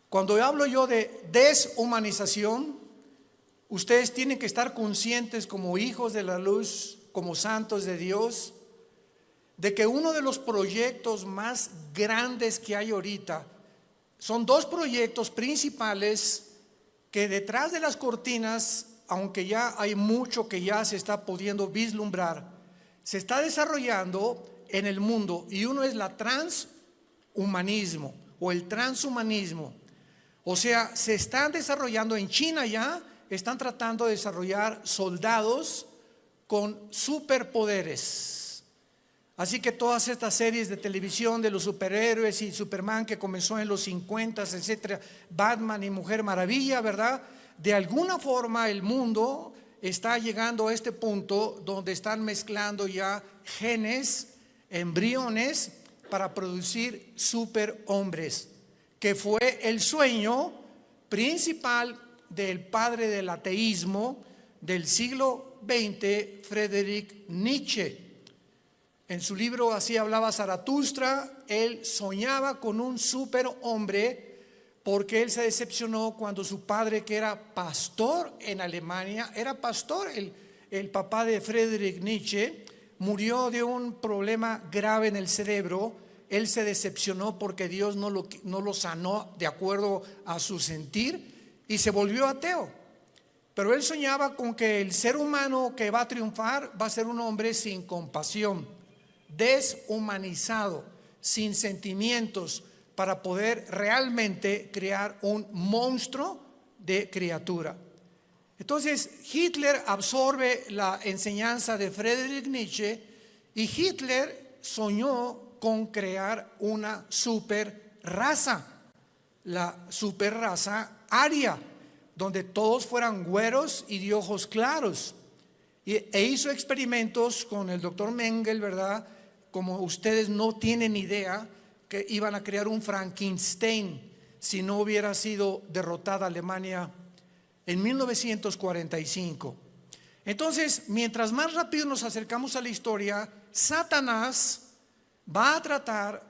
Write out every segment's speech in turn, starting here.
Cuando hablo yo de deshumanización, ustedes tienen que estar conscientes como hijos de la luz, como santos de Dios, de que uno de los proyectos más grandes que hay ahorita son dos proyectos principales que detrás de las cortinas, aunque ya hay mucho que ya se está pudiendo vislumbrar, se está desarrollando en el mundo, y uno es la transhumanismo o el transhumanismo. O sea, se están desarrollando en China, ya están tratando de desarrollar soldados con superpoderes. Así que todas estas series de televisión de los superhéroes y Superman que comenzó en los 50, etcétera, Batman y Mujer Maravilla, ¿verdad? De alguna forma el mundo está llegando a este punto donde están mezclando ya genes, embriones para producir superhombres, que fue el sueño principal del padre del ateísmo del siglo XX, Friedrich Nietzsche. En su libro Así hablaba Zaratustra, él soñaba con un superhombre porque él se decepcionó cuando su padre, que era pastor en Alemania, era pastor, el papá de Friedrich Nietzsche, murió de un problema grave en el cerebro. Él se decepcionó porque Dios no lo sanó de acuerdo a su sentir y se volvió ateo. Pero él soñaba con que el ser humano que va a triunfar va a ser un hombre sin compasión, deshumanizado, sin sentimientos, para poder realmente crear un monstruo de criatura. Entonces Hitler absorbe la enseñanza de Friedrich Nietzsche y Hitler soñó con crear una super raza, la super raza aria, donde todos fueran güeros y de ojos claros. E hizo experimentos con el doctor Mengele, ¿verdad? Como ustedes no tienen idea que iban a crear un Frankenstein si no hubiera sido derrotada Alemania en 1945. Entonces, mientras más rápido nos acercamos a la historia, Satanás va a tratar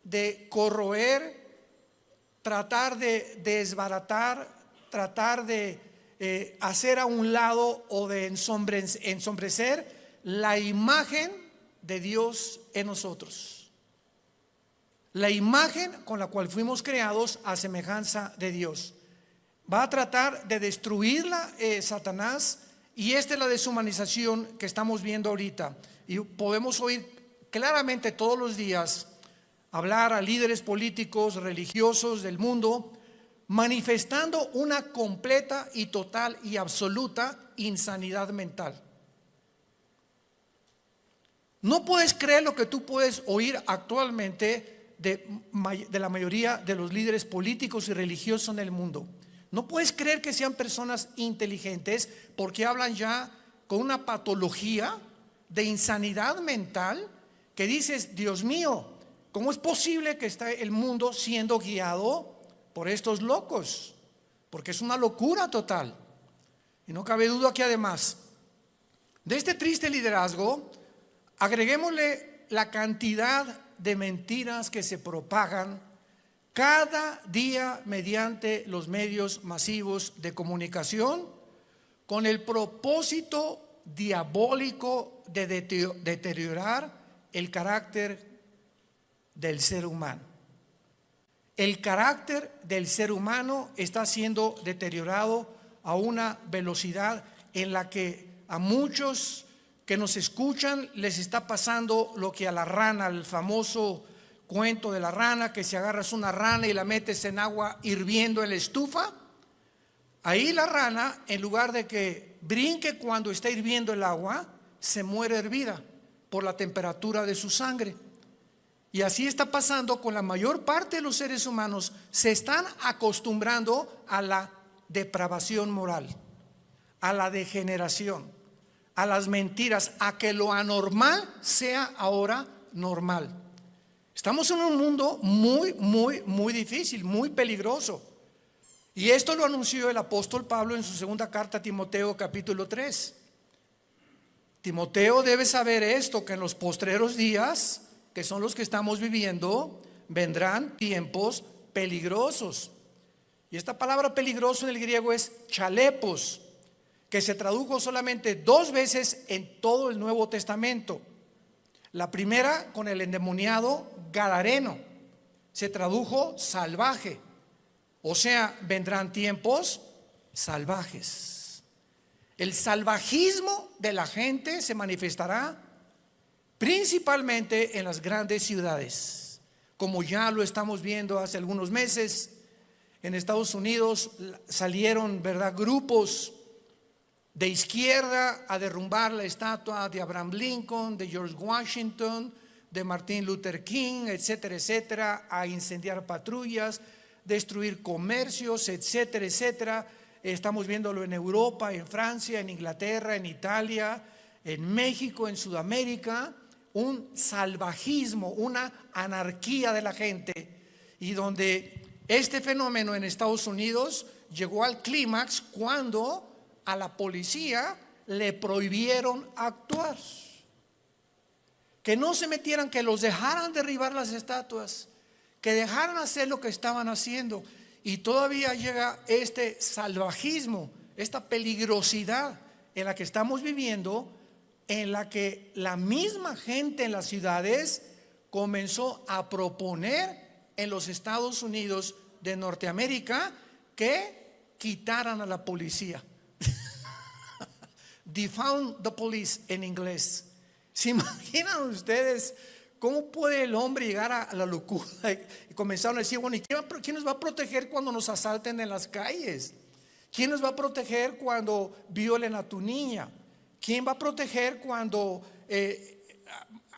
de corroer, tratar de desbaratar, tratar de hacer a un lado o de ensombrecer la imagen de Dios en nosotros. La imagen con la cual fuimos creados a semejanza de Dios. Va a tratar de destruirla Satanás, y esta es la deshumanización que estamos viendo ahorita. Y podemos oír claramente todos los días hablar a líderes políticos, religiosos del mundo, manifestando una completa y total y absoluta insanidad mental. No puedes creer lo que tú puedes oír actualmente de la mayoría de los líderes políticos y religiosos en el mundo. No puedes creer que sean personas inteligentes, porque hablan ya con una patología de insanidad mental que dices, Dios mío, ¿cómo es posible que esté el mundo siendo guiado por estos locos? Porque es una locura total. Y no cabe duda que además de este triste liderazgo, agreguémosle la cantidad de mentiras que se propagan cada día mediante los medios masivos de comunicación, con el propósito diabólico de deteriorar el carácter del ser humano. El carácter del ser humano está siendo deteriorado a una velocidad en la que a muchos que nos escuchan les está pasando lo que a la rana, el famoso cuento de la rana, que si agarras una rana y la metes en agua hirviendo en la estufa, ahí la rana, en lugar de que brinque cuando está hirviendo el agua, se muere hervida por la temperatura de su sangre. Y así está pasando con la mayor parte de los seres humanos. Se están acostumbrando a la depravación moral, a la degeneración, a las mentiras, a que lo anormal sea ahora normal. Estamos en un mundo muy difícil, muy peligroso. Y esto lo anunció el apóstol Pablo en su segunda carta a Timoteo, capítulo 3. Timoteo debe saber esto, que en los postreros días, que son los que estamos viviendo, vendrán tiempos peligrosos. Y esta palabra peligroso en el griego es chalepos, que se tradujo solamente 2 veces en todo el Nuevo Testamento. La primera con el endemoniado gadareno, se tradujo salvaje, o sea, vendrán tiempos salvajes. El salvajismo de la gente se manifestará principalmente en las grandes ciudades, como ya lo estamos viendo hace algunos meses. En Estados Unidos salieron, ¿verdad?, grupos de izquierda a derrumbar la estatua de Abraham Lincoln, de George Washington, de Martin Luther King, etcétera, etcétera, a incendiar patrullas, destruir comercios, etcétera, etcétera. Estamos viéndolo en Europa, en Francia, en Inglaterra, en Italia, en México, en Sudamérica, un salvajismo, una anarquía de la gente, y donde este fenómeno en Estados Unidos llegó al clímax cuando a la policía le prohibieron actuar, que no se metieran, que los dejaran derribar las estatuas, que dejaran hacer lo que estaban haciendo. Y todavía llega este salvajismo, esta peligrosidad en la que estamos viviendo, en la que la misma gente en las ciudades comenzó a proponer en los Estados Unidos de Norteamérica que quitaran a la policía. Defund the police en inglés. ¿Se imaginan ustedes cómo puede el hombre llegar a la locura? Y comenzaron a decir, bueno, ¿y quién nos va a proteger cuando nos asalten en las calles? ¿Quién nos va a proteger cuando violen a tu niña? ¿Quién va a proteger cuando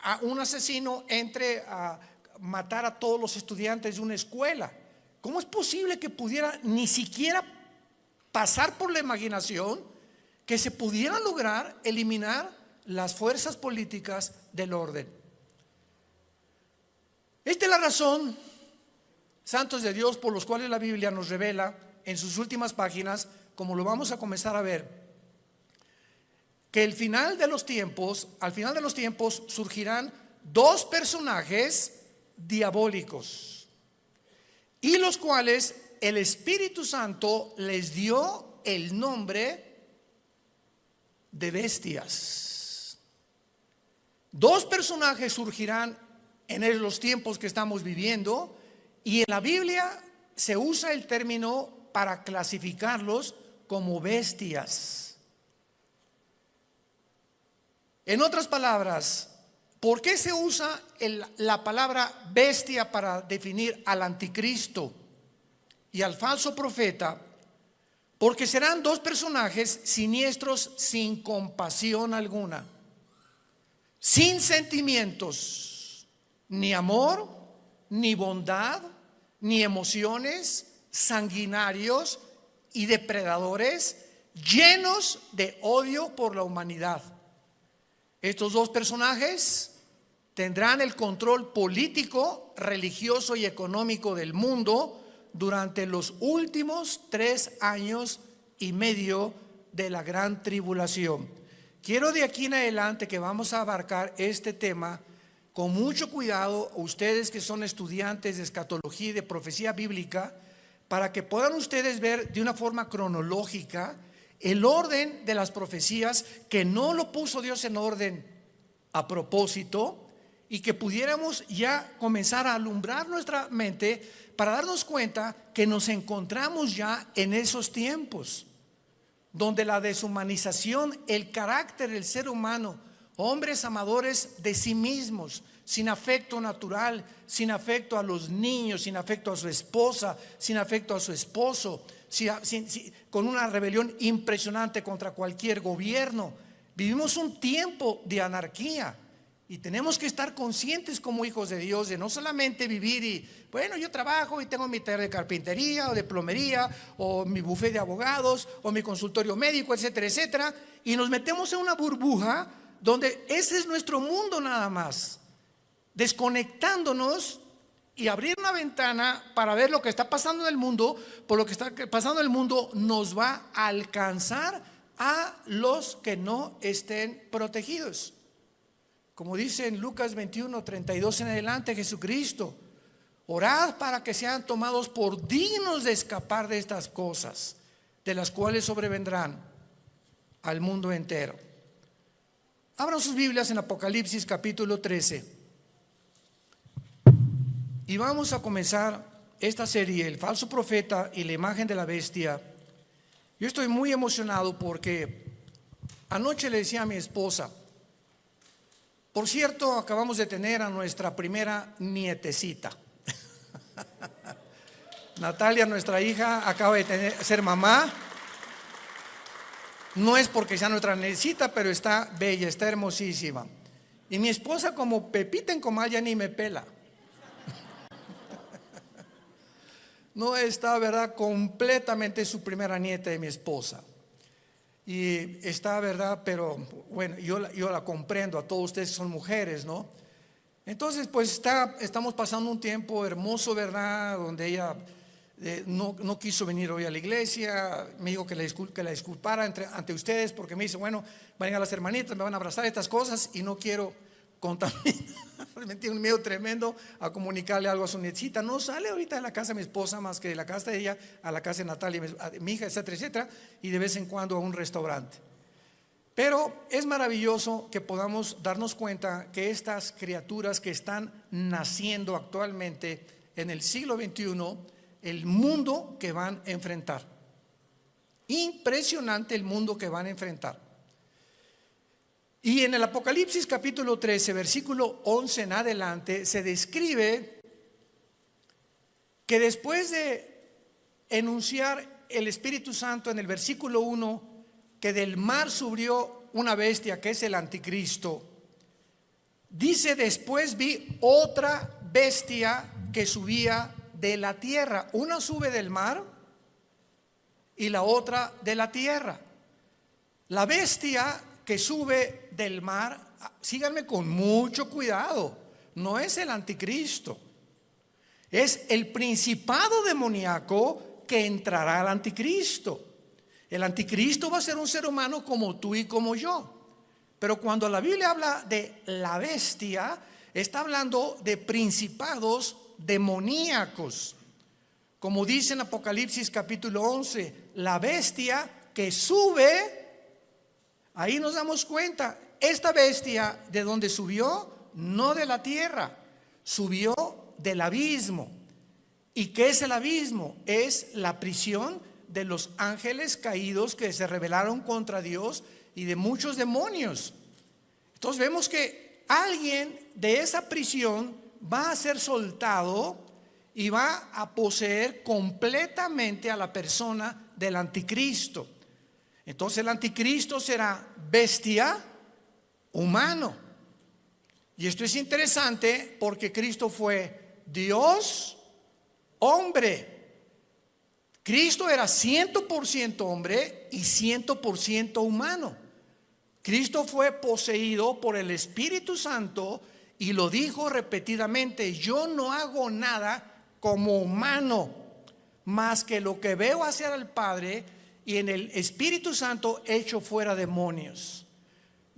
a un asesino entre a matar a todos los estudiantes de una escuela? ¿Cómo es posible que pudiera ni siquiera pasar por la imaginación que se pudiera lograr eliminar las fuerzas políticas del orden? Esta es la razón, santos de Dios, por los cuales la Biblia nos revela en sus últimas páginas, como lo vamos a comenzar a ver, que al final de los tiempos surgirán 2 personajes diabólicos, y los cuales el Espíritu Santo les dio el nombre de bestias. 2 personajes surgirán en los tiempos que estamos viviendo, y en la Biblia se usa el término para clasificarlos como bestias. En otras palabras, ¿por qué se usa la palabra bestia para definir al anticristo y al falso profeta? Porque serán 2 personajes siniestros, sin compasión alguna, sin sentimientos, ni amor, ni bondad, ni emociones, sanguinarios y depredadores, llenos de odio por la humanidad. Estos 2 personajes tendrán el control político, religioso y económico del mundo durante los últimos 3 años y medio de la gran tribulación. Quiero de aquí en adelante que vamos a abarcar este tema con mucho cuidado, ustedes que son estudiantes de escatología y de profecía bíblica, para que puedan ustedes ver de una forma cronológica el orden de las profecías, que no lo puso Dios en orden a propósito, y que pudiéramos ya comenzar a alumbrar nuestra mente para darnos cuenta que nos encontramos ya en esos tiempos donde la deshumanización, el carácter del ser humano, hombres amadores de sí mismos, sin afecto natural, sin afecto a los niños, sin afecto a su esposa, sin afecto a su esposo, con una rebelión impresionante contra cualquier gobierno. Vivimos un tiempo de anarquía, y tenemos que estar conscientes como hijos de Dios de no solamente vivir y, bueno, yo trabajo y tengo mi taller de carpintería o de plomería o mi buffet de abogados o mi consultorio médico, etcétera, etcétera, y nos metemos en una burbuja donde ese es nuestro mundo nada más, desconectándonos y abrir una ventana para ver lo que está pasando en el mundo. Por lo que está pasando en el mundo nos va a alcanzar a los que no estén protegidos. Como dice en Lucas 21:32 en adelante, Jesucristo: Orad para que sean tomados por dignos de escapar de estas cosas, de las cuales sobrevendrán al mundo entero. Abran sus Biblias en Apocalipsis capítulo 13. Y vamos a comenzar esta serie, el falso profeta y la imagen de la bestia. Yo estoy muy emocionado porque anoche le decía a mi esposa, por cierto, acabamos de tener a nuestra primera nietecita. Natalia, nuestra hija, acaba de ser mamá. No es porque sea nuestra nietecita, pero está bella, está hermosísima. Y mi esposa, como Pepita en comal, ya ni me pela. No está, ¿verdad? Completamente su primera nieta de mi esposa. Y está, ¿verdad? Pero bueno, yo la comprendo, a todos ustedes son mujeres, ¿no? Entonces, pues estamos pasando un tiempo hermoso, ¿verdad? Donde ella no quiso venir hoy a la iglesia. Me dijo que la disculpara ante ustedes, porque me dice, bueno, van a las hermanitas, me van a abrazar, estas cosas, y no quiero contaminar. Me tiene un miedo tremendo a comunicarle algo a su nietecita. No sale ahorita de la casa de mi esposa más que de la casa de ella a la casa de Natalia, mi hija, etcétera, etcétera, y de vez en cuando a un restaurante. Pero es maravilloso que podamos darnos cuenta que estas criaturas que están naciendo actualmente en el siglo XXI, el mundo que van a enfrentar. Impresionante el mundo que van a enfrentar. Y en el Apocalipsis capítulo 13, versículo 11 en adelante, se describe que después de enunciar el Espíritu Santo en el versículo 1, que del mar subió una bestia que es el anticristo, dice: después vi otra bestia que subía de la tierra. Una sube del mar y la otra de la tierra. La bestia que sube del mar, síganme con mucho cuidado, no es el anticristo, es el principado demoníaco que entrará al anticristo. El anticristo va a ser un ser humano como tú y como yo. Pero cuando la Biblia habla de la bestia, está hablando de principados demoníacos. Como dice en Apocalipsis capítulo 11, la bestia que sube, ahí nos damos cuenta, esta bestia de donde subió, no de la tierra, subió del abismo. ¿Y qué es el abismo? Es la prisión de los ángeles caídos que se rebelaron contra Dios y de muchos demonios. Entonces vemos que alguien de esa prisión va a ser soltado y va a poseer completamente a la persona del anticristo. Entonces el anticristo será bestia, humano. Y esto es interesante porque Cristo fue Dios, hombre. Cristo era 100% hombre y 100% humano. Cristo fue poseído por el Espíritu Santo y lo dijo repetidamente: yo no hago nada como humano, más que lo que veo hacer al Padre, y en el Espíritu Santo echo fuera demonios.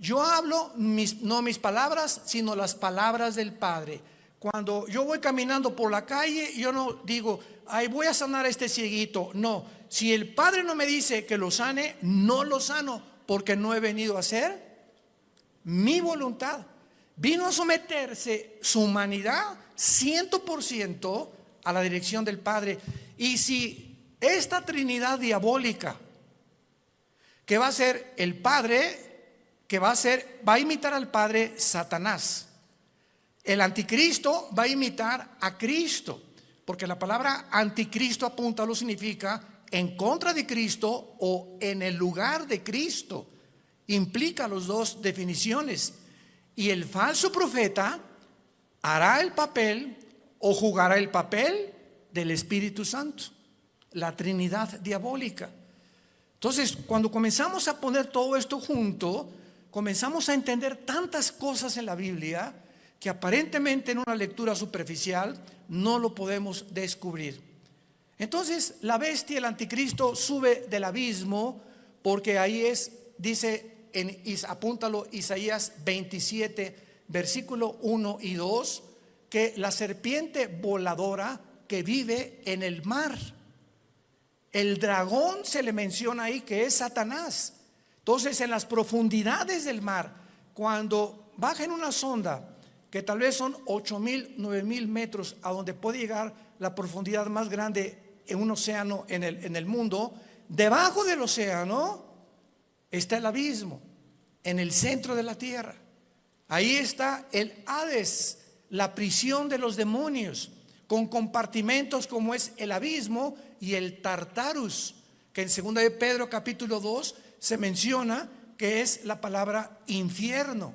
Yo hablo no mis palabras, sino las palabras del Padre. Cuando yo voy caminando por la calle, yo no digo: ay, voy a sanar a este cieguito. No, si el Padre no me dice que lo sane, no lo sano, porque no he venido a hacer mi voluntad. Vino a someterse su humanidad 100% a la dirección del Padre. Y si esta Trinidad diabólica, que va a ser el Padre, va a imitar al Padre, Satanás. El anticristo va a imitar a Cristo, porque la palabra anticristo, apúntalo, significa en contra de Cristo o en el lugar de Cristo. Implica las dos definiciones. Y el falso profeta hará el papel o jugará el papel del Espíritu Santo, la Trinidad diabólica. Entonces, cuando comenzamos a poner todo esto junto, comenzamos a entender tantas cosas en la Biblia que aparentemente en una lectura superficial no lo podemos descubrir. Entonces, la bestia, el anticristo, sube del abismo, porque ahí dice, apúntalo, Isaías 27, versículo 1 y 2, que la serpiente voladora que vive en el mar. El dragón se le menciona ahí que es Satanás. Entonces, en las profundidades del mar, cuando baja en una sonda que tal vez son 8,000, 9,000 metros, a donde puede llegar la profundidad más grande en un océano en el mundo, debajo del océano está el abismo, en el centro de la tierra. Ahí está el Hades, la prisión de los demonios, con compartimentos como es el abismo y el Tartarus, que en 2 de Pedro capítulo 2 se menciona que es la palabra infierno.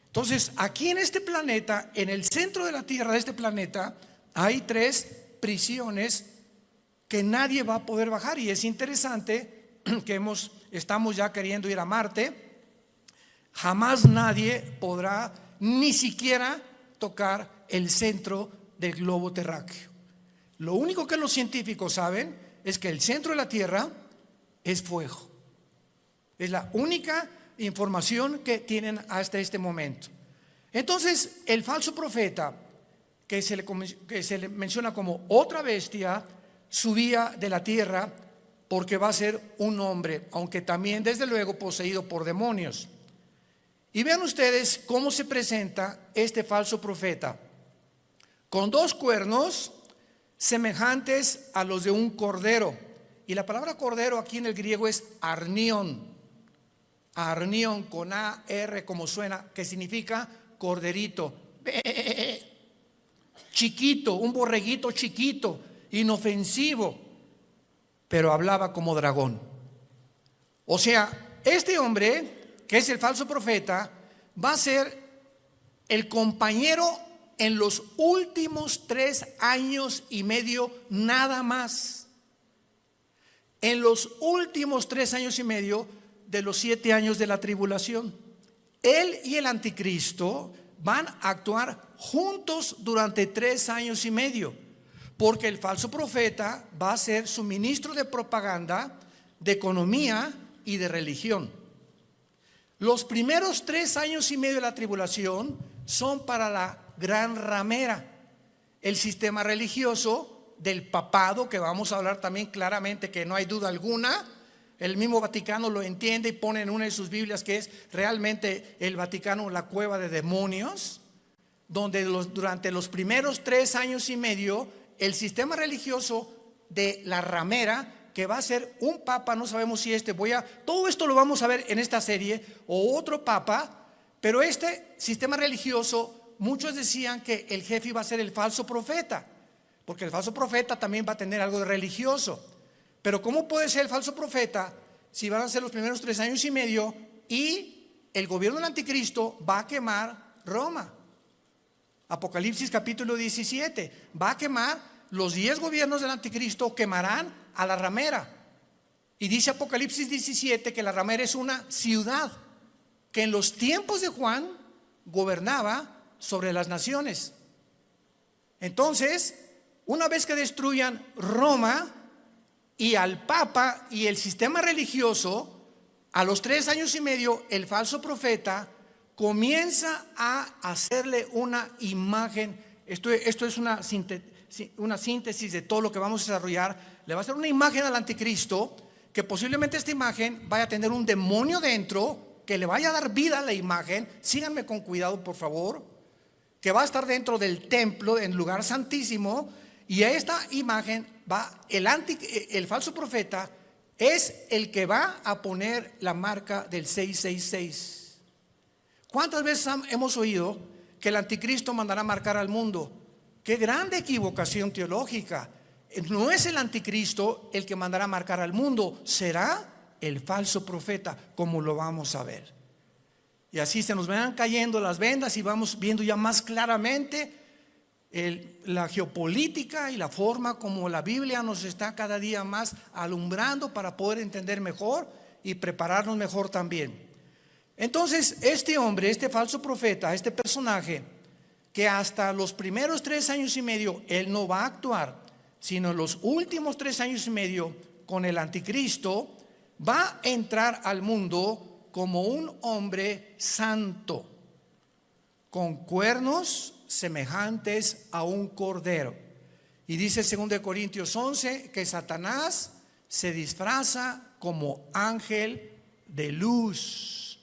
Entonces, aquí en este planeta, en el centro de la tierra de este planeta, hay 3 prisiones que nadie va a poder bajar. Y es interesante que estamos ya queriendo ir a Marte. Jamás nadie podrá ni siquiera tocar el centro del globo terráqueo. Lo único que los científicos saben es que el centro de la Tierra es fuego. Es la única información que tienen hasta este momento. Entonces, el falso profeta, que se le menciona como otra bestia, subía de la tierra porque va a ser un hombre, aunque también desde luego poseído por demonios. Y vean ustedes cómo se presenta este falso profeta, con 2 cuernos semejantes a los de un cordero. Y la palabra cordero aquí en el griego es arnión. Arnión con A-R como suena, que significa corderito. Chiquito, un borreguito chiquito, inofensivo, pero hablaba como dragón. O sea, este hombre, que es el falso profeta, va a ser el compañero en los últimos 3 años y medio nada más. En los últimos 3 años y medio de los 7 años de la tribulación. Él y el anticristo van a actuar juntos durante 3 años y medio, porque el falso profeta va a ser su ministro de propaganda, de economía y de religión. Los primeros 3 años y medio de la tribulación son para la gran ramera, el sistema religioso del papado, que vamos a hablar también claramente, que no hay duda alguna. El mismo Vaticano lo entiende y pone en una de sus Biblias que es realmente el Vaticano la cueva de demonios, donde durante los primeros 3 años y medio el sistema religioso de la ramera, que va a ser un papa, no sabemos si todo esto lo vamos a ver en esta serie, o otro papa, pero este sistema religioso, muchos decían que el jefe iba a ser el falso profeta, porque el falso profeta también va a tener algo de religioso. Pero ¿cómo puede ser el falso profeta si van a ser los primeros 3 años y medio y el gobierno del anticristo va a quemar Roma? Apocalipsis capítulo 17, va a quemar los 10 gobiernos del anticristo, quemarán a la ramera. Y dice Apocalipsis 17 que la ramera es una ciudad que en los tiempos de Juan gobernaba sobre las naciones. Entonces, una vez que destruyan Roma y al Papa y el sistema religioso, a los 3 años y medio, el falso profeta comienza a hacerle una imagen. Esto es una síntesis de todo lo que vamos a desarrollar. Le va a hacer una imagen al anticristo, que posiblemente esta imagen vaya a tener un demonio dentro, que le vaya a dar vida a la imagen. Síganme con cuidado, por favor. Que va a estar dentro del templo, en el lugar santísimo. Y a esta imagen el falso profeta es el que va a poner la marca del 666. ¿Cuántas veces hemos oído que el anticristo mandará marcar al mundo? Qué grande equivocación teológica. No es el anticristo el que mandará marcar al mundo, será el falso profeta, como lo vamos a ver. Y así se nos van cayendo las vendas y vamos viendo ya más claramente la geopolítica y la forma como la Biblia nos está cada día más alumbrando para poder entender mejor y prepararnos mejor también. Entonces, este hombre, este falso profeta, este personaje, que hasta los primeros 3 años y medio él no va a actuar, sino en los últimos 3 años y medio con el anticristo, va a entrar al mundo como un hombre santo, con cuernos semejantes a un cordero. Y dice 2 Corintios 11 que Satanás se disfraza como ángel de luz.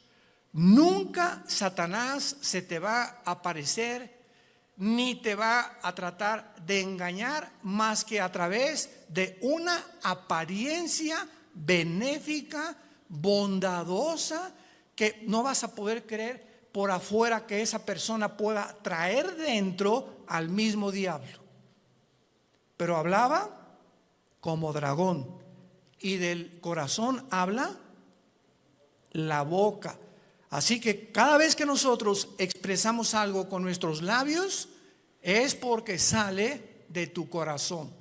Nunca Satanás se te va a aparecer ni te va a tratar de engañar más que a través de una apariencia benéfica, bondadosa, que no vas a poder creer por afuera que esa persona pueda traer dentro al mismo diablo. Pero hablaba como dragón, y del corazón habla la boca. Así que cada vez que nosotros expresamos algo con nuestros labios, es porque sale de tu corazón.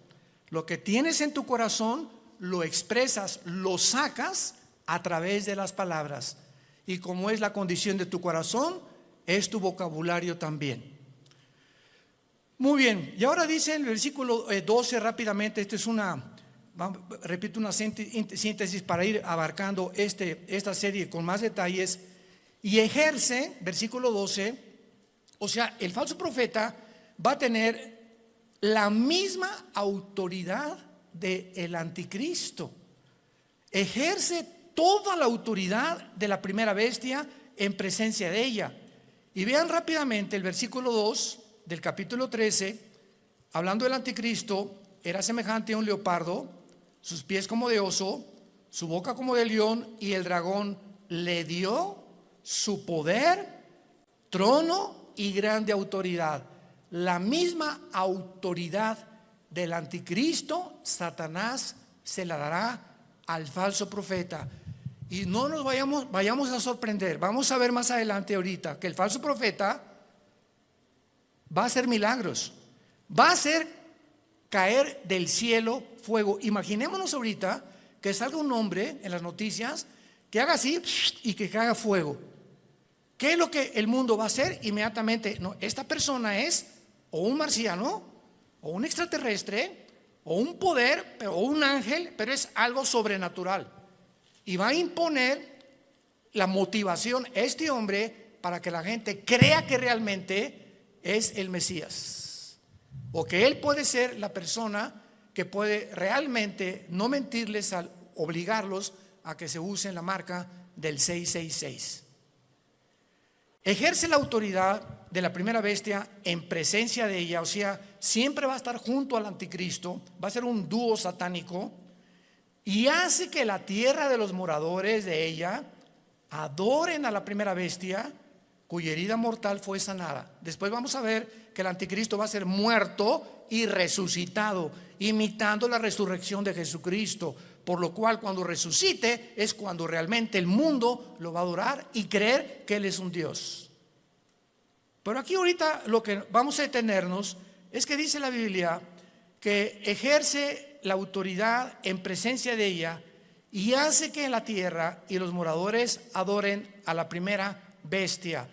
Lo que tienes en tu corazón lo expresas, lo sacas a través de las palabras. Y como es la condición de tu corazón, es tu vocabulario también. Muy bien, y ahora dice en el versículo 12 rápidamente, repito, una síntesis para ir abarcando esta serie con más detalles. Y ejerce, versículo 12, o sea, el falso profeta va a tener la misma autoridad del anticristo. Ejerce toda la autoridad de la primera bestia en presencia de ella. Y vean rápidamente el versículo 2 del capítulo 13, hablando del anticristo. Era semejante a un leopardo, sus pies como de oso, su boca como de león, y el dragón le dio su poder, trono y grande autoridad. La misma autoridad del anticristo, Satanás se la dará al falso profeta. Y no nos vayamos a sorprender. Vamos a ver más adelante ahorita que el falso profeta va a hacer milagros, va a hacer caer del cielo fuego. Imaginémonos ahorita que salga un hombre en las noticias que haga así y que caiga fuego. ¿Qué es lo que el mundo va a hacer inmediatamente? No, esta persona es o un marciano, o un extraterrestre, o un poder, o un ángel, pero es algo sobrenatural. Y va a imponer la motivación a este hombre para que la gente crea que realmente es el Mesías, o que él puede ser la persona que puede realmente no mentirles al obligarlos a que se usen la marca del 666. Ejerce la autoridad de la primera bestia en presencia de ella, o sea, siempre va a estar junto al anticristo, va a ser un dúo satánico, y hace que la tierra de los moradores de ella adoren a la primera bestia, cuya herida mortal fue sanada. Después vamos a ver que el anticristo va a ser muerto y resucitado, imitando la resurrección de Jesucristo, por lo cual cuando resucite es cuando realmente el mundo lo va a adorar y creer que Él es un Dios. Pero aquí ahorita lo que vamos a detenernos es que dice la Biblia que ejerce la autoridad en presencia de ella y hace que en la tierra y los moradores adoren a la primera bestia.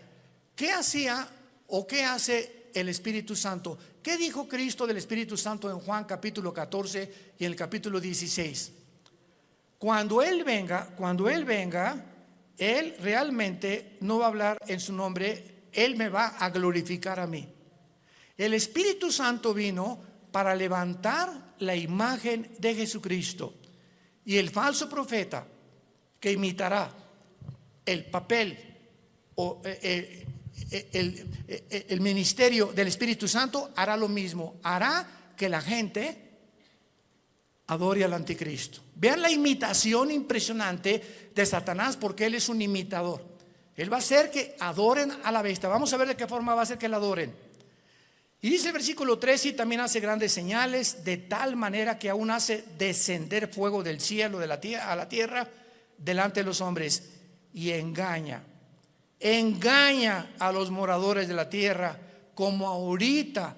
¿Qué hacía o qué hace el Espíritu Santo? ¿Qué dijo Cristo del Espíritu Santo en Juan capítulo 14 y en el capítulo 16? Cuando Él venga, Él realmente no va a hablar en su nombre, Él me va a glorificar a mí. El Espíritu Santo vino para levantar la imagen de Jesucristo. Y el falso profeta que imitará el papel o el ministerio del Espíritu Santo hará lo mismo, hará que la gente adore al anticristo. Vean la imitación impresionante de Satanás, porque él es un imitador. Él va a hacer que adoren a la bestia. Vamos a ver de qué forma va a hacer que la adoren. Y dice el versículo 13: y también hace grandes señales, de tal manera que aún hace descender fuego del cielo a la tierra delante de los hombres, y engaña a los moradores de la tierra, como ahorita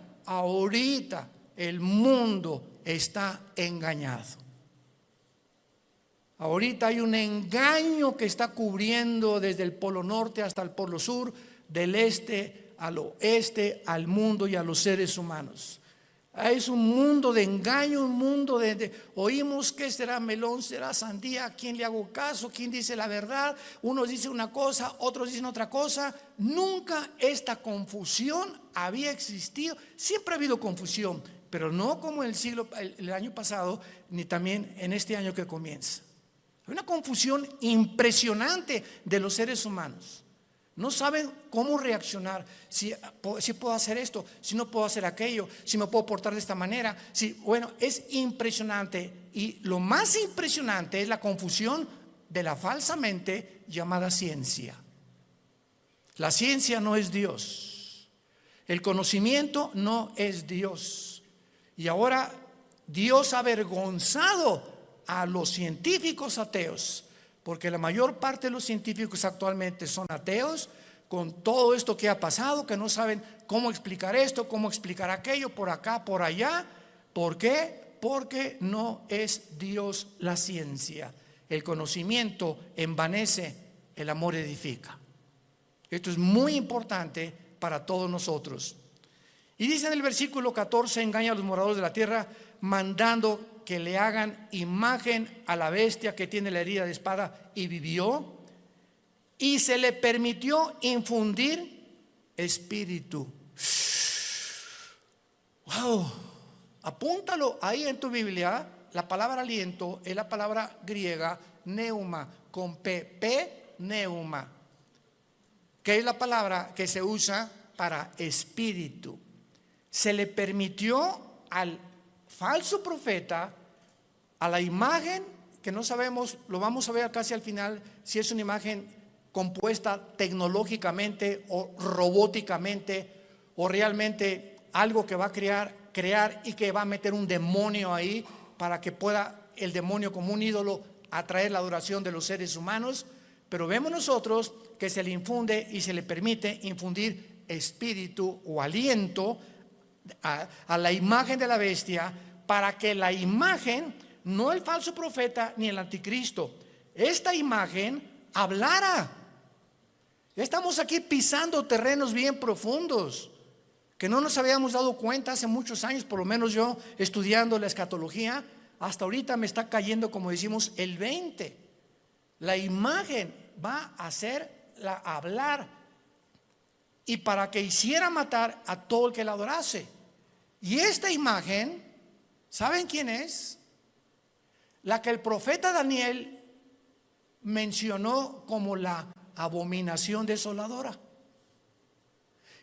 el mundo está engañado. Ahorita hay un engaño que está cubriendo desde el polo norte hasta el polo sur, del este al oeste, al mundo y a los seres humanos. Es un mundo de engaño, un mundo de oímos que será melón, será sandía, ¿a quién le hago caso? ¿Quién dice la verdad? Unos dicen una cosa, otros dicen otra cosa. Nunca esta confusión había existido. Siempre ha habido confusión, pero no como en el año pasado, ni también en este año que comienza. Hay una confusión impresionante de los seres humanos. No saben cómo reaccionar, si puedo hacer esto, si no puedo hacer aquello, si me puedo portar de esta manera. Bueno, es impresionante. Y lo más impresionante es la confusión de la falsamente llamada ciencia. La ciencia no es Dios. El conocimiento no es Dios. Y ahora Dios ha avergonzado a los científicos ateos, porque la mayor parte de los científicos actualmente son ateos, con todo esto que ha pasado, que no saben cómo explicar esto, cómo explicar aquello, por acá, por allá. ¿Por qué? Porque no es Dios la ciencia. El conocimiento envanece, el amor edifica. Esto es muy importante para todos nosotros. Y dice en el versículo 14: engaña a los moradores de la tierra, mandando que le hagan imagen a la bestia que tiene la herida de espada y vivió, y se le permitió infundir espíritu. Wow, apúntalo ahí en tu Biblia. La palabra aliento es la palabra griega neuma, con P, neuma, que es la palabra que se usa para espíritu. Se le permitió al falso profeta, a la imagen que no sabemos, lo vamos a ver casi al final, si es una imagen compuesta tecnológicamente o robóticamente, o realmente algo que va a crear y que va a meter un demonio ahí para que pueda el demonio como un ídolo atraer la adoración de los seres humanos. Pero vemos nosotros que se le infunde y se le permite infundir espíritu o aliento a la imagen de la bestia, para que la imagen, no el falso profeta ni el anticristo, esta imagen hablara. Estamos aquí pisando terrenos bien profundos que no nos habíamos dado cuenta hace muchos años, por lo menos yo estudiando la escatología, hasta ahorita me está cayendo, como decimos, el 20. La imagen va a hacerla hablar, y para que hiciera matar a todo el que la adorase. Y esta imagen, ¿saben quién es? La que el profeta Daniel mencionó como la abominación desoladora.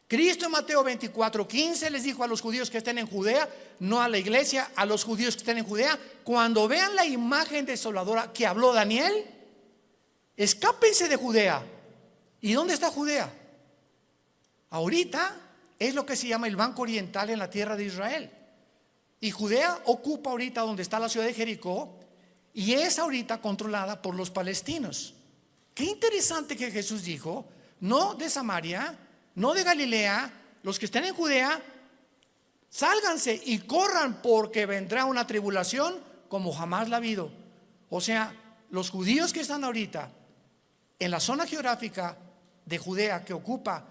Cristo en Mateo 24:15 les dijo a los judíos que estén en Judea, no a la iglesia, a los judíos que estén en Judea: cuando vean la imagen desoladora que habló Daniel, escápense de Judea. ¿Y dónde está Judea? Ahorita es lo que se llama el Banco Oriental en la tierra de Israel. Y Judea ocupa ahorita donde está la ciudad de Jericó, y es ahorita controlada por los palestinos. Qué interesante que Jesús dijo: no de Samaria, no de Galilea, los que estén en Judea, sálganse y corran, porque vendrá una tribulación como jamás la ha habido. O sea, los judíos que están ahorita en la zona geográfica de Judea, que ocupa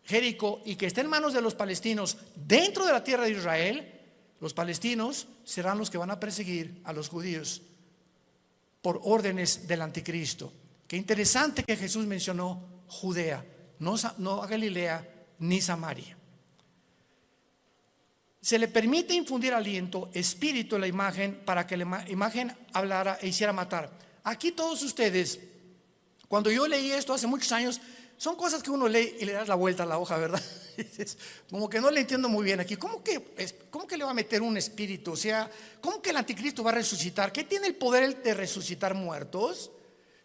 Jericó y que está en manos de los palestinos dentro de la tierra de Israel, los palestinos serán los que van a perseguir a los judíos por órdenes del anticristo. Qué interesante que Jesús mencionó Judea, no a Galilea ni Samaria. Se le permite infundir aliento, espíritu en la imagen, para que la imagen hablara e hiciera matar. Aquí todos ustedes, cuando yo leí esto hace muchos años, son cosas que uno lee y le das la vuelta a la hoja, ¿verdad? Como que no le entiendo muy bien aquí. ¿Cómo que le va a meter un espíritu? O sea, ¿cómo que el anticristo va a resucitar? ¿Qué tiene el poder de resucitar muertos?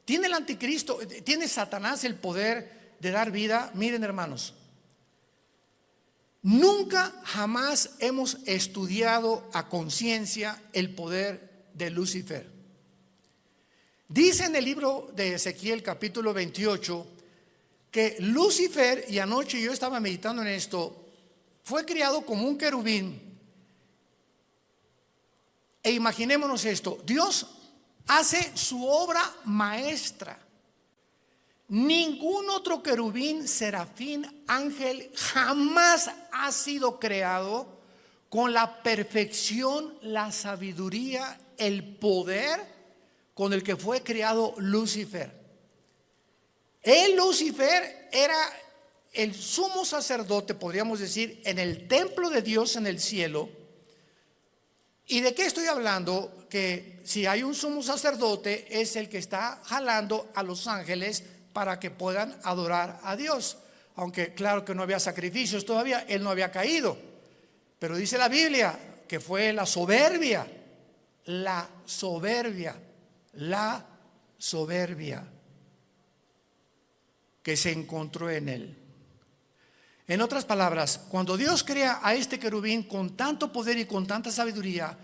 ¿Tiene el anticristo, tiene Satanás el poder de dar vida? Miren, hermanos, nunca jamás hemos estudiado a conciencia el poder de Lucifer. Dice en el libro de Ezequiel capítulo 28 que Lucifer, y anoche yo estaba meditando en esto, fue criado como un querubín. E imaginémonos esto: Dios hace su obra maestra. Ningún otro querubín, serafín, ángel jamás ha sido creado con la perfección, la sabiduría, el poder con el que fue creado Lucifer. Lucifer era el sumo sacerdote, podríamos decir, en el templo de Dios en el cielo. ¿Y de qué estoy hablando? Que si hay un sumo sacerdote, es el que está jalando a los ángeles para que puedan adorar a Dios. Aunque claro que no había sacrificios todavía, él no había caído. Pero dice la Biblia que fue la soberbia que se encontró en él. En otras palabras, cuando Dios crea a este querubín con tanto poder y con tanta sabiduría,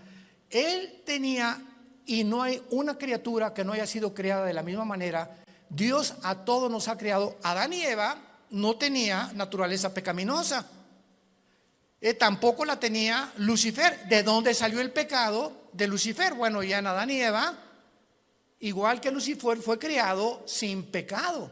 él tenía, y no hay una criatura que no haya sido creada de la misma manera. Dios a todos nos ha creado. Adán y Eva no tenía naturaleza pecaminosa. Tampoco la tenía Lucifer. ¿De dónde salió el pecado de Lucifer? Bueno, ya en Adán y Eva, igual que Lucifer, fue creado sin pecado,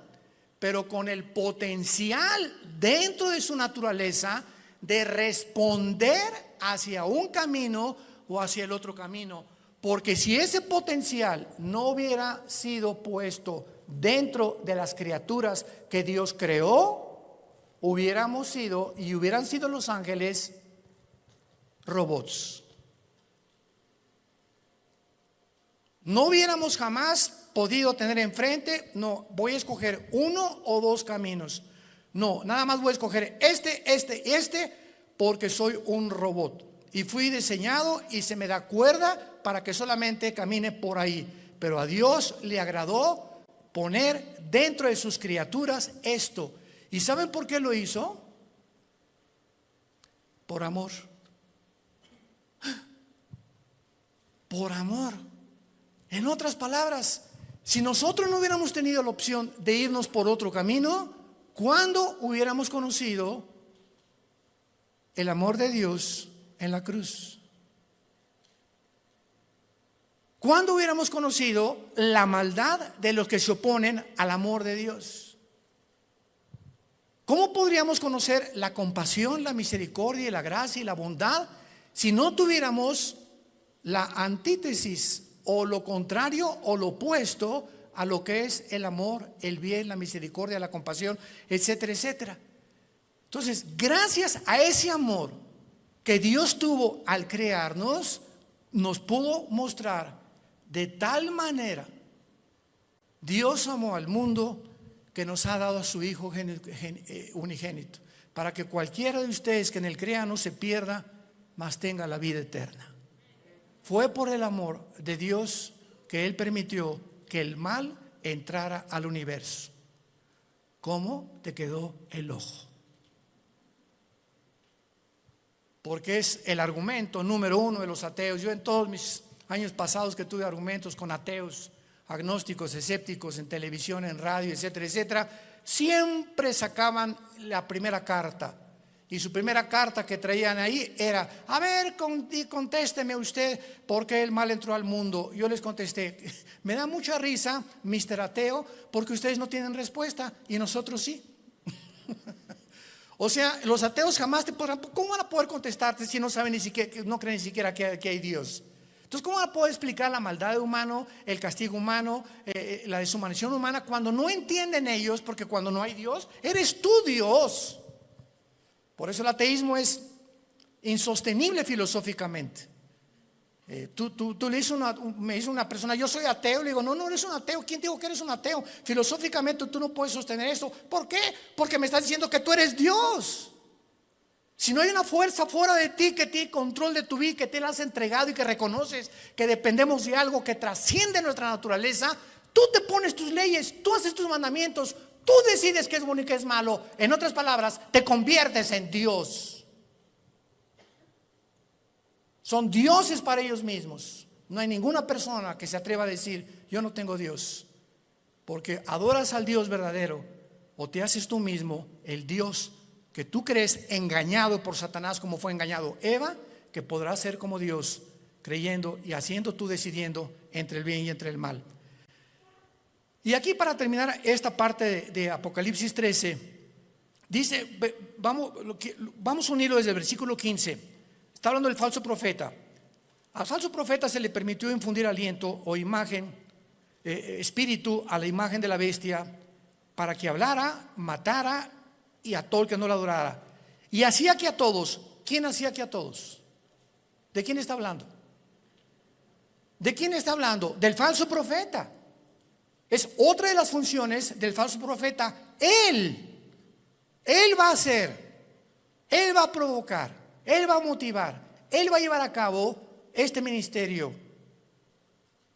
pero con el potencial dentro de su naturaleza de responder hacia un camino o hacia el otro camino. Porque si ese potencial no hubiera sido puesto dentro de las criaturas que Dios creó, hubiéramos sido y hubieran sido los ángeles robots. No hubiéramos jamás podido tener enfrente, no, voy a escoger uno o dos caminos. No, nada más voy a escoger este, porque soy un robot. Y fui diseñado y se me da cuerda para que solamente camine por ahí. Pero a Dios le agradó poner dentro de sus criaturas esto. ¿Y saben por qué lo hizo? Por amor. Por amor. En otras palabras, si nosotros no hubiéramos tenido la opción de irnos por otro camino, ¿cuándo hubiéramos conocido el amor de Dios en la cruz? ¿Cuándo hubiéramos conocido la maldad de los que se oponen al amor de Dios? ¿Cómo podríamos conocer la compasión, la misericordia, la gracia y la bondad si no tuviéramos la antítesis o lo contrario o lo opuesto a lo que es el amor, el bien, la misericordia, la compasión, etcétera, etcétera? Entonces, gracias a ese amor que Dios tuvo al crearnos, nos pudo mostrar de tal manera. Dios amó al mundo que nos ha dado a su Hijo unigénito, para que cualquiera de ustedes que en él crea no se pierda, mas tenga la vida eterna. Fue por el amor de Dios que él permitió que el mal entrara al universo. ¿Cómo te quedó el ojo? Porque es el argumento número uno de los ateos. Yo en todos mis años pasados que tuve argumentos con ateos, agnósticos, escépticos, en televisión, en radio, etcétera, etcétera, siempre sacaban la primera carta. Y su primera carta que traían ahí era: a ver, contésteme usted por qué el mal entró al mundo. Yo les contesté: me da mucha risa, Mr. Ateo, porque ustedes no tienen respuesta y nosotros sí. O sea, los ateos jamás te podrán. ¿Cómo van a poder contestarte si no saben ni siquiera, no creen ni siquiera que hay Dios? Entonces, ¿cómo van a poder explicar la maldad humana, el castigo humano, la deshumanización humana, cuando no entienden ellos? Porque cuando no hay Dios, eres tú Dios. Por eso el ateísmo es insostenible filosóficamente. Tú le dices me dice una persona: yo soy ateo. Le digo: no eres un ateo. ¿Quién te dijo que eres un ateo? Filosóficamente tú no puedes sostener esto. ¿Por qué? Porque me estás diciendo que tú eres Dios. Si no hay una fuerza fuera de ti que tiene control de tu vida, que te la has entregado y que reconoces que dependemos de algo que trasciende nuestra naturaleza, tú te pones tus leyes, tú haces tus mandamientos, tú decides qué es bueno y qué es malo. En otras palabras, te conviertes en Dios. Son dioses para ellos mismos. No hay ninguna persona que se atreva a decir: yo no tengo Dios. Porque adoras al Dios verdadero, o te haces tú mismo el Dios que tú crees, engañado por Satanás como fue engañado Eva, que podrás ser como Dios, creyendo y haciendo tú, decidiendo entre el bien y entre el mal. Y aquí, para terminar esta parte de Apocalipsis 13, dice, vamos a unirlo desde el versículo 15. Está hablando del falso profeta. Al falso profeta se le permitió infundir aliento o imagen, espíritu a la imagen de la bestia, para que hablara, matara y a todo el que no lo adorara. Y hacía que a todos. ¿Quién hacía que a todos? ¿De quién está hablando? ¿De quién está hablando? Del falso profeta. Es otra de las funciones del falso profeta. Él va a hacer, él va a provocar, él va a motivar, él va a llevar a cabo este ministerio.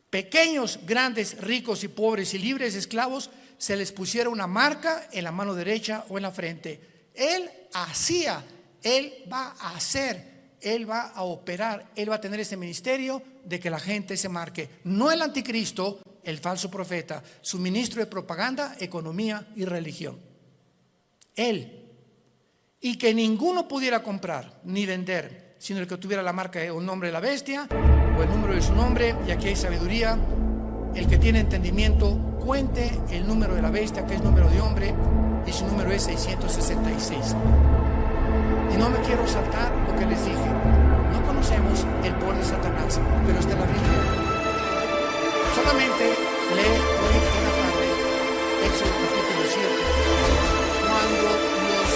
Pequeños, grandes, ricos y pobres y libres, esclavos, se les pusiera una marca en la mano derecha o en la frente. Él hacía, él va a hacer, él va a operar, él va a tener ese ministerio de que la gente se marque. No el anticristo, el falso profeta, su ministro de propaganda, economía y religión. Él. Y que ninguno pudiera comprar ni vender, sino el que tuviera la marca o el nombre de la bestia o el número de su nombre. Y aquí hay sabiduría. El que tiene entendimiento, cuente el número de la bestia, que es número de hombre, y su número es 666. Y no me quiero saltar lo que les dije. No conocemos el poder de Satanás, pero está en la Biblia. Solamente lee hoy en la tarde Éxodo capítulo 7, cuando los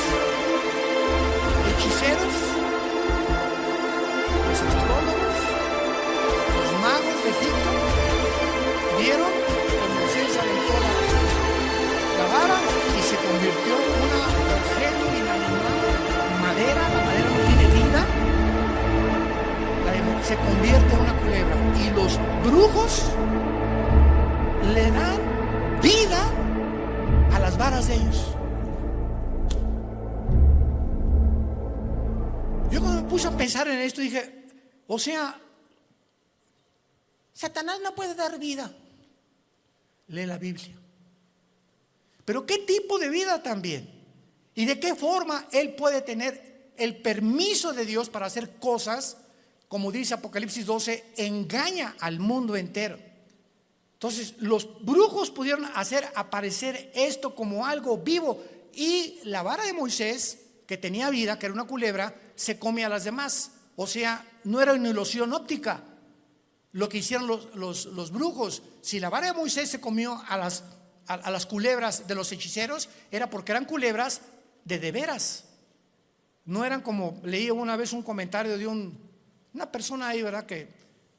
hechiceros, los astrólogos, los magos de Egipto vieron que Moisés aventó la vara y se convirtió en un objeto inanimado, madera. La madera no tiene vida, se convierte en una culebra, y los brujos le dan vida a las varas de ellos. Yo cuando me puse a pensar en esto dije, o sea, Satanás no puede dar vida. Lee la Biblia. Pero ¿qué tipo de vida también? ¿Y de qué forma él puede tener el permiso de Dios para hacer cosas? Como dice Apocalipsis 12, engaña al mundo entero. Entonces los brujos pudieron hacer aparecer esto como algo vivo, y la vara de Moisés, que tenía vida, que era una culebra, se come a las demás. O sea, no era una ilusión óptica lo que hicieron los brujos. Si la vara de Moisés se comió a las culebras de los hechiceros, era porque eran culebras de veras. No eran como, leí una vez un comentario de una persona ahí, ¿verdad? Que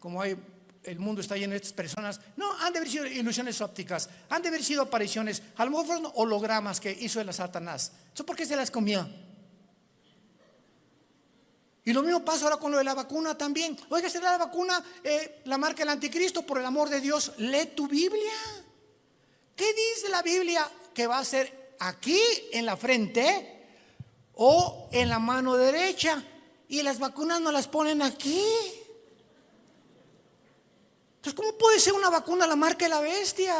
como el mundo está lleno de estas personas, no, han de haber sido ilusiones ópticas, han de haber sido apariciones, a lo mejor fueron hologramas que hizo el Satanás. ¿Eso por qué se las comió? Y lo mismo pasa ahora con lo de la vacuna también. Oiga, ¿será la vacuna la marca del anticristo? Por el amor de Dios, lee tu Biblia. ¿Qué dice la Biblia que va a ser aquí en la frente o en la mano derecha? Y las vacunas no las ponen aquí. Entonces, ¿cómo puede ser una vacuna la marca de la bestia?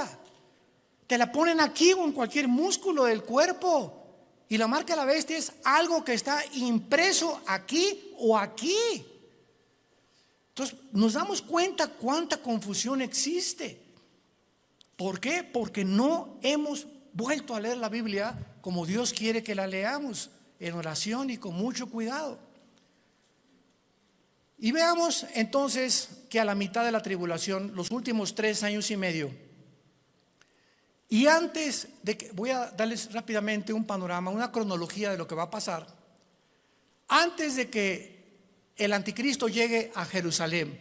Te la ponen aquí o en cualquier músculo del cuerpo. Y la marca de la bestia es algo que está impreso aquí o aquí. Entonces nos damos cuenta cuánta confusión existe. ¿Por qué? Porque no hemos vuelto a leer la Biblia como Dios quiere que la leamos, en oración y con mucho cuidado. Y veamos entonces que a la mitad de la tribulación, los últimos 3 años y medio, y antes de que, voy a darles rápidamente un panorama, una cronología de lo que va a pasar. Antes de que el anticristo llegue a Jerusalén,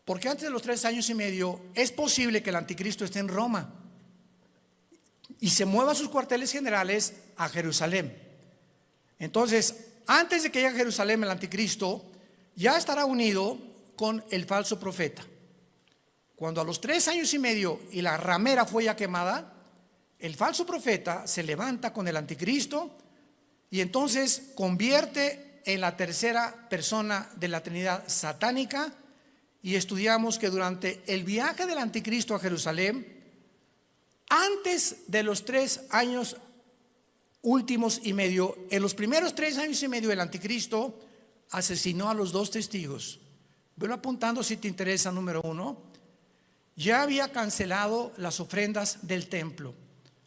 porque antes de los 3 años y medio es posible que el anticristo esté en Roma y se mueva a sus cuarteles generales a Jerusalén. Entonces, antes de que llegue a Jerusalén el anticristo, ya estará unido con el falso profeta. Cuando a los 3 años y medio y la ramera fue ya quemada, el falso profeta se levanta con el anticristo y entonces convierte en la tercera persona de la Trinidad satánica. Y estudiamos que durante el viaje del anticristo a Jerusalén, antes de los 3 años últimos y medio, en los primeros 3 años y medio el anticristo asesinó a los 2 testigos. Velo apuntando si te interesa. Número 1, ya había cancelado las ofrendas del templo.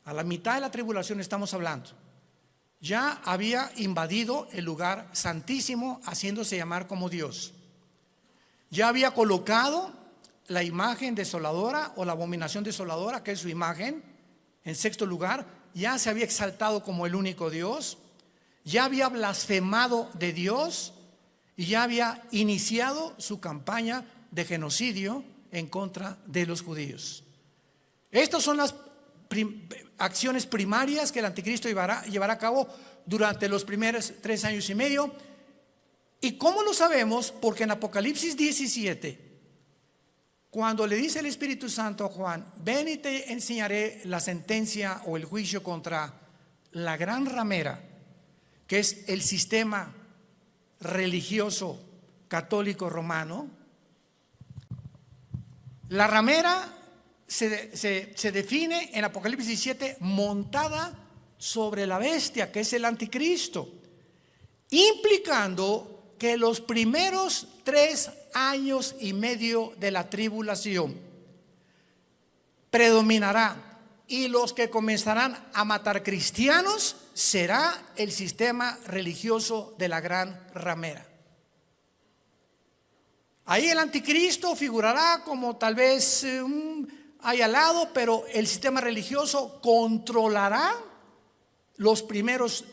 A la mitad de la tribulación estamos hablando. Ya había invadido el lugar santísimo, haciéndose llamar como Dios. Ya había colocado la imagen desoladora o la abominación desoladora, que es su imagen, en 6.º lugar. ya se había exaltado como el único Dios, ya había blasfemado de Dios y ya había iniciado su campaña de genocidio en contra de los judíos. Estas son las acciones primarias que el anticristo llevará a cabo durante los primeros 3 años y medio. ¿Y cómo lo sabemos? Porque en Apocalipsis 17, cuando le dice el Espíritu Santo a Juan: ven y te enseñaré la sentencia o el juicio contra la gran ramera, que es el sistema religioso católico romano. La ramera se define en Apocalipsis 17 montada sobre la bestia, que es el anticristo, implicando que los primeros 3 años y medio de la tribulación predominará, y los que comenzarán a matar cristianos será el sistema religioso de la gran ramera. Ahí el anticristo figurará como tal vez ahí al lado, pero el sistema religioso controlará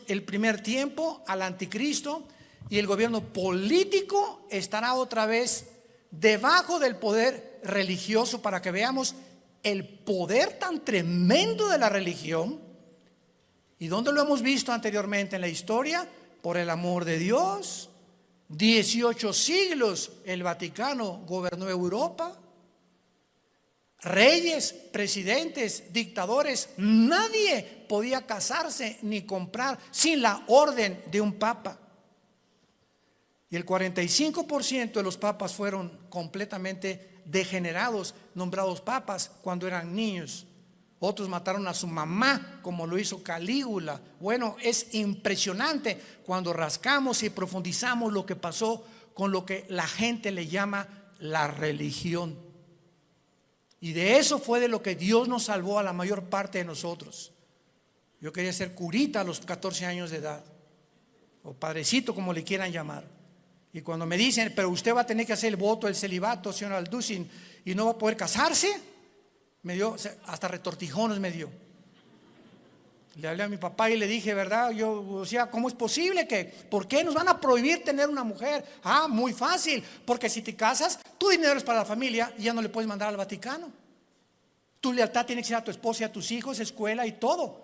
el primer tiempo al anticristo, y el gobierno político estará otra vez debajo del poder religioso, para que veamos el poder tan tremendo de la religión. ¿Y dónde lo hemos visto anteriormente en la historia? Por el amor de Dios, 18 siglos el Vaticano gobernó Europa. Reyes, presidentes, dictadores, nadie podía casarse ni comprar sin la orden de un papa. Y el 45% de los papas fueron completamente degenerados, nombrados papas cuando eran niños. Otros mataron a su mamá, como lo hizo Calígula. Bueno, es impresionante cuando rascamos y profundizamos lo que pasó con lo que la gente le llama la religión. Y de eso fue de lo que Dios nos salvó a la mayor parte de nosotros. Yo quería ser curita a los 14 años de edad, o padrecito, como le quieran llamar. Y cuando me dicen: pero usted va a tener que hacer el voto del celibato, señor Alducin, y no va a poder casarse, me dio, hasta retortijones me dio. Le hablé a mi papá y le dije: ¿verdad? O sea, ¿cómo es posible que? ¿Por qué nos van a prohibir tener una mujer? Ah, muy fácil, porque si te casas, tu dinero es para la familia y ya no le puedes mandar al Vaticano. Tu lealtad tiene que ser a tu esposa y a tus hijos, escuela y todo.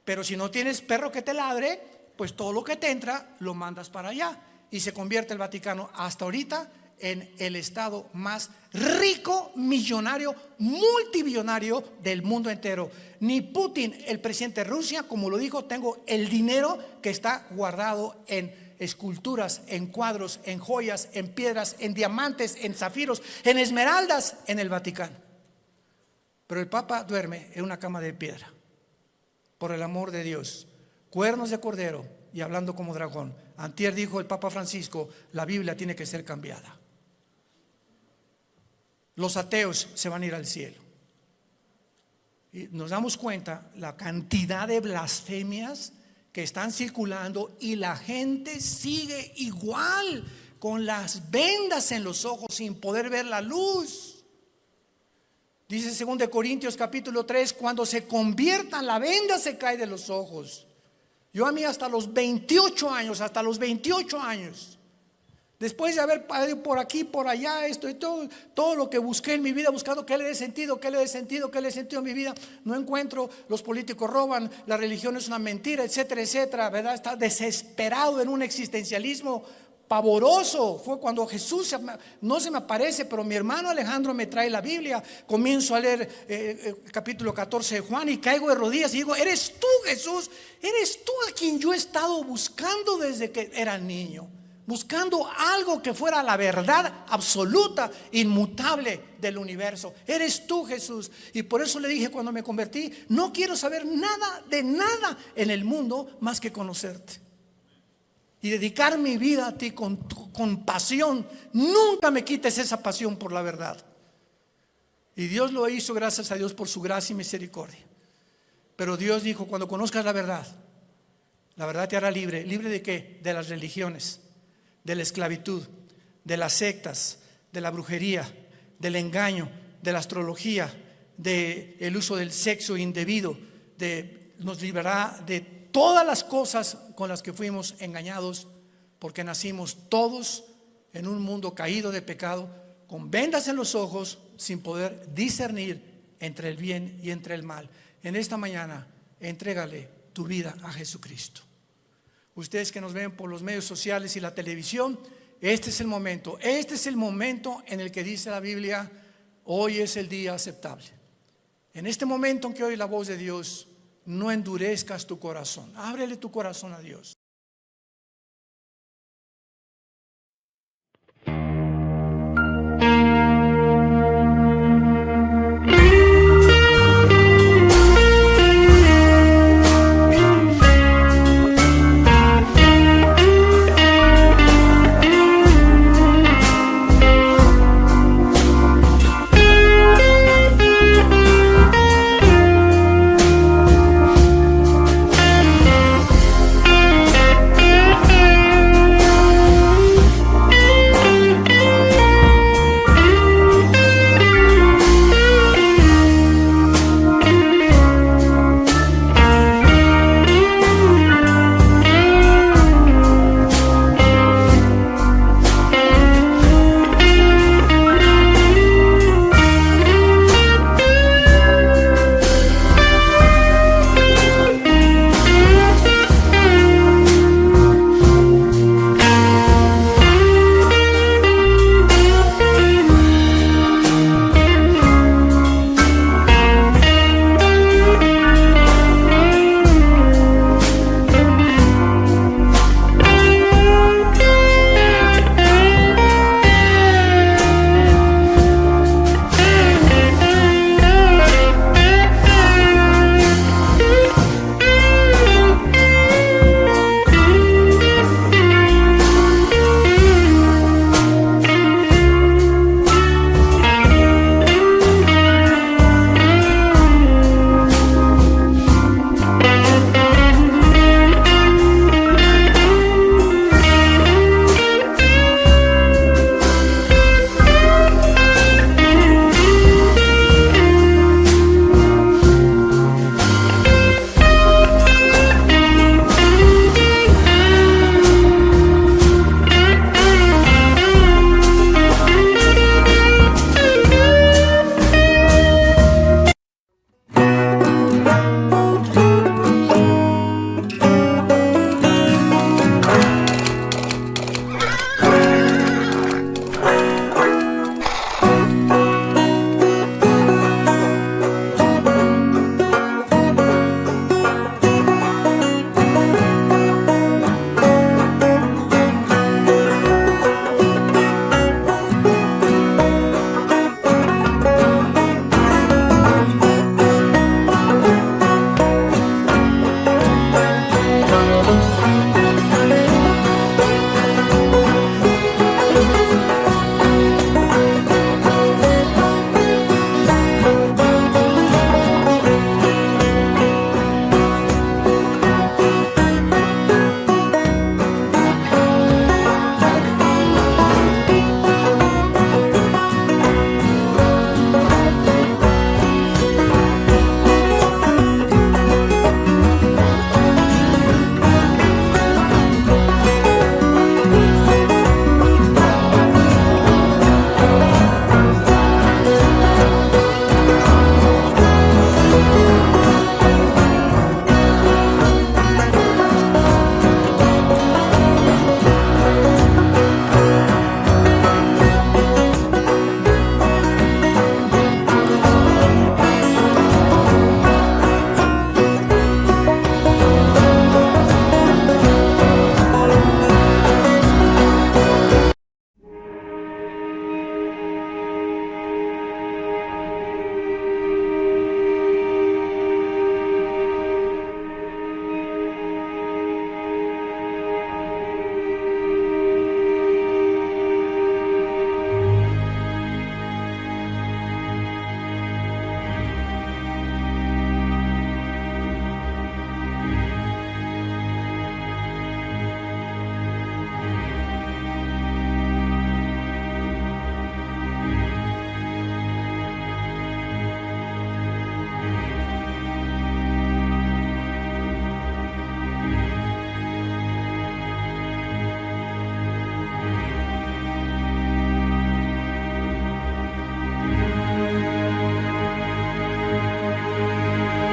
Pero si no tienes perro que te ladre, pues todo lo que te entra lo mandas para allá. Y se convierte el Vaticano hasta ahorita en el estado más rico, millonario, multibillonario del mundo entero. Ni Putin, el presidente de Rusia, como lo dijo: tengo el dinero que está guardado en esculturas, en cuadros, en joyas, en piedras, en diamantes, en zafiros, en esmeraldas en el Vaticano. Pero el Papa duerme en una cama de piedra, por el amor de Dios, cuernos de cordero y hablando como dragón. Antier dijo el Papa Francisco: la Biblia tiene que ser cambiada. Los ateos se van a ir al cielo. Y nos damos cuenta la cantidad de blasfemias que están circulando, y la gente sigue igual, con las vendas en los ojos, sin poder ver la luz. Dice 2 Corintios capítulo 3: cuando se conviertan, la venda se cae de los ojos. Yo a mí hasta los 28 años, después de haber ido por aquí, por allá, esto y todo lo que busqué en mi vida, buscando qué le dé sentido a mi vida, no encuentro. Los políticos roban, la religión es una mentira, etcétera, etcétera, ¿verdad? Está desesperado en un existencialismo pavoroso. Fue cuando Jesús no se me aparece, pero mi hermano Alejandro me trae la Biblia. Comienzo a leer capítulo 14 de Juan y caigo de rodillas y digo: eres tú, Jesús, eres tú a quien yo he estado buscando desde que era niño, buscando algo que fuera la verdad absoluta, inmutable del universo. Eres tú, Jesús. Y por eso le dije cuando me convertí: no quiero saber nada de nada en el mundo más que conocerte y dedicar mi vida a ti con pasión. Nunca me quites esa pasión por la verdad. Y Dios lo hizo, gracias a Dios por su gracia y misericordia. Pero Dios dijo: cuando conozcas la verdad te hará libre. ¿Libre de qué? De las religiones, de la esclavitud, de las sectas, de la brujería, del engaño, de la astrología, del uso del sexo indebido, de nos librará de todas las cosas con las que fuimos engañados, porque nacimos todos en un mundo caído de pecado, con vendas en los ojos, sin poder discernir entre el bien y entre el mal. En esta mañana, entrégale tu vida a Jesucristo. Ustedes que nos ven por los medios sociales y la televisión, este es el momento en el que dice la Biblia: hoy es el día aceptable. En este momento en que oye la voz de Dios, no endurezcas tu corazón, ábrele tu corazón a Dios.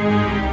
Dios.